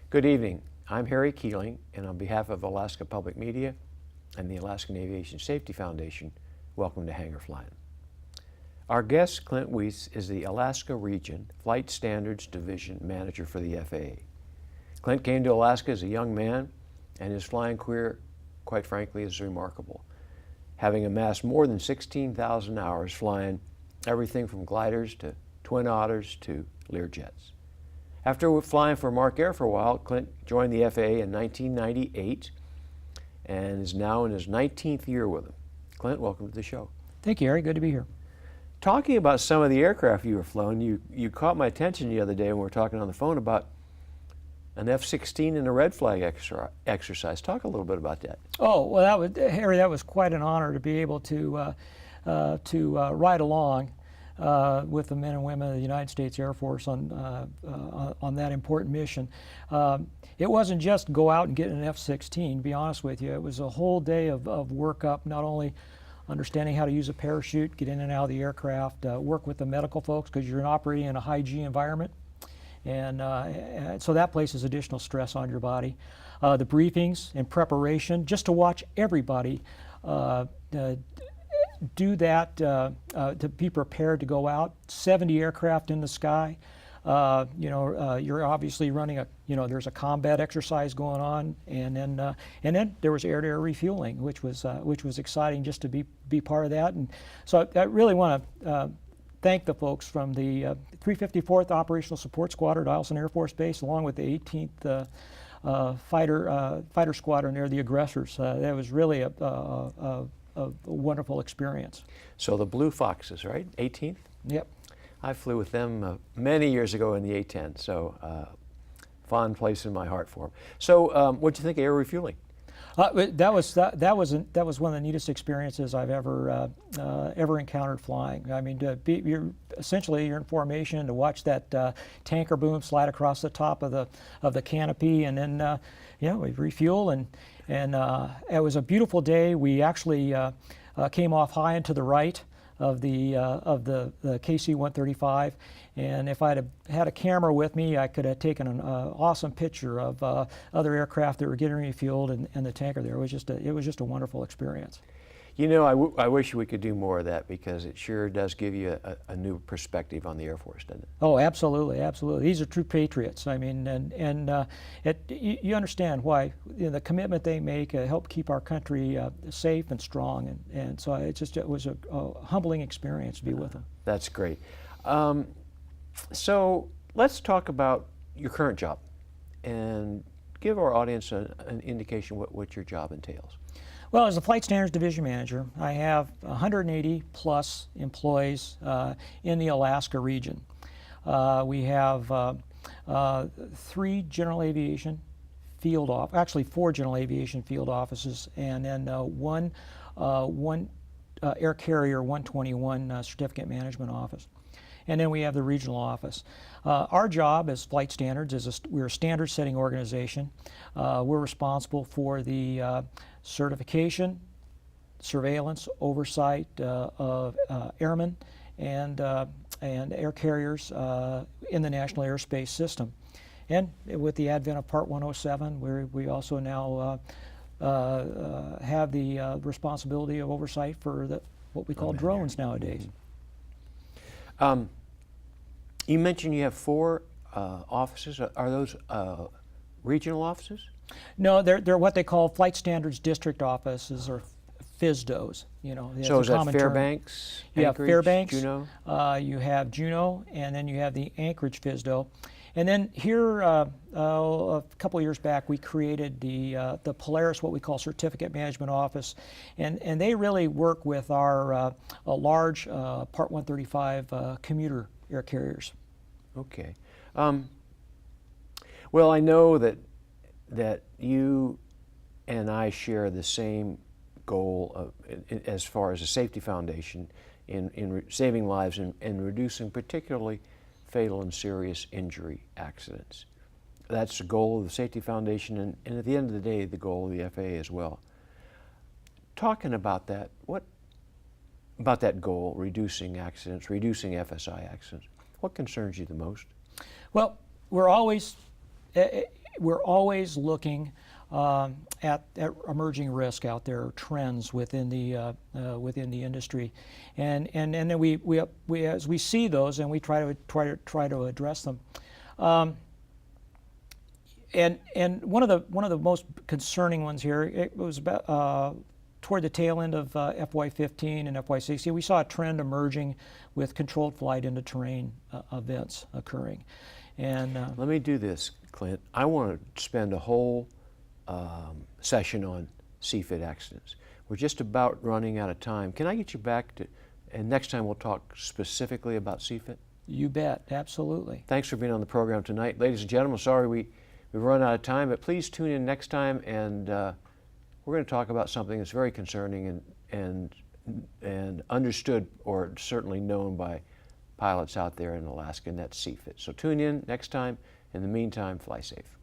Good evening. I'm Harry Keeling, and on behalf of Alaska Public Media and the Alaskan Aviation Safety Foundation, welcome to Hangar Flying. Our guest, Clint Wease, is the Alaska Region Flight Standards Division Manager for the FAA. Clint came to Alaska as a young man, and his flying career, quite frankly, is remarkable, having amassed more than 16,000 hours flying everything from gliders to Twin Otters to Learjets. After flying for Mark Air for a while, Clint joined the FAA in 1998 and is now in his 19th year with them. Clint, welcome to the show. Thank you, Harry. Good to be here. Talking about some of the aircraft you were flown, you caught my attention the other day when we were talking on the phone about an F-16 and a red flag exercise. Talk a little bit about that. Oh, well, Harry, that was quite an honor to be able to ride along with the men and women of the United States Air Force on that important mission. It wasn't just go out and get an F-16, to be honest with you. It was a whole day of workup, not only understanding how to use a parachute, get in and out of the aircraft, work with the medical folks because you're operating in a high G environment. And so that places additional stress on your body. The briefings and preparation, just to watch everybody do that, to be prepared to go out. 70 aircraft in the sky. You're obviously running there's a combat exercise going on, and then there was air-to-air refueling, which was exciting just to be part of that. And so I really want to thank the folks from the 354th Operational Support Squadron at Eielson Air Force Base, along with the 18th Fighter Squadron there, the aggressors. That was really a wonderful experience. So the Blue Foxes, right? 18th? Yep. I flew with them many years ago in the A-10, so fond place in my heart for them. So what'd you think of air refueling? That was one of the neatest experiences I've ever encountered flying. I mean, you're in formation to watch that tanker boom slide across the top of the canopy, and then we refuel, and it was a beautiful day. We actually came off high and to the right of the KC-135, and if I'd have had a camera with me, I could have taken an awesome picture of other aircraft that were getting refueled and the tanker there. It was just a wonderful experience. You know, I wish we could do more of that, because it sure does give you a new perspective on the Air Force, doesn't it? Oh, absolutely, absolutely. These are true patriots. I mean, you understand why the commitment they make help keep our country safe and strong, and so it was a humbling experience to be with them. That's great. So let's talk about your current job and give our audience an indication what your job entails. Well, as a Flight Standards Division Manager, I have 180 plus employees in the Alaska region. We have 3 general aviation field actually 4 general aviation field offices, and then one air carrier 121 certificate management office. And then we have the regional office. Our job as Flight Standards is we're a standard setting organization. We're responsible for the certification, surveillance, oversight of airmen and air carriers in the National Airspace System. And with the advent of Part 107, we also now have the responsibility of oversight for what we call drones nowadays. You mentioned you have 4 offices. Are those regional offices? No, they're what they call Flight Standards District Offices, or FSDOs. So is that Fairbanks, you have Fairbanks, Juneau? You have Juneau, and then you have the Anchorage FSDO. And then here, a couple of years back, we created the Polaris, what we call Certificate Management Office, and they really work with our large Part 135 commuter air carriers. Okay. Well, I know that you and I share the same goal as far as a safety foundation in saving lives and reducing particularly fatal and serious injury accidents. That's the goal of the Safety Foundation, and at the end of the day, the goal of the FAA as well. Talking about that, what about that goal, reducing accidents, reducing FSI accidents, what concerns you the most? Well, we're always, we're always looking at emerging risk out there, trends within the industry, and then we as we see those, and we try to address them. And one of the most concerning ones here, it was about toward the tail end of FY15 and FY16, we saw a trend emerging with controlled flight into terrain events occurring. And let me do this, Clint. I want to spend a whole session on CFIT accidents. We're just about running out of time. Can I get you back to, and next time we'll talk specifically about CFIT? You bet, absolutely. Thanks for being on the program tonight. Ladies and gentlemen, sorry we've run out of time, but please tune in next time, and we're going to talk about something that's very concerning and understood, or certainly known by pilots out there in Alaska, and that's CFIT. So tune in next time. In the meantime, fly safe.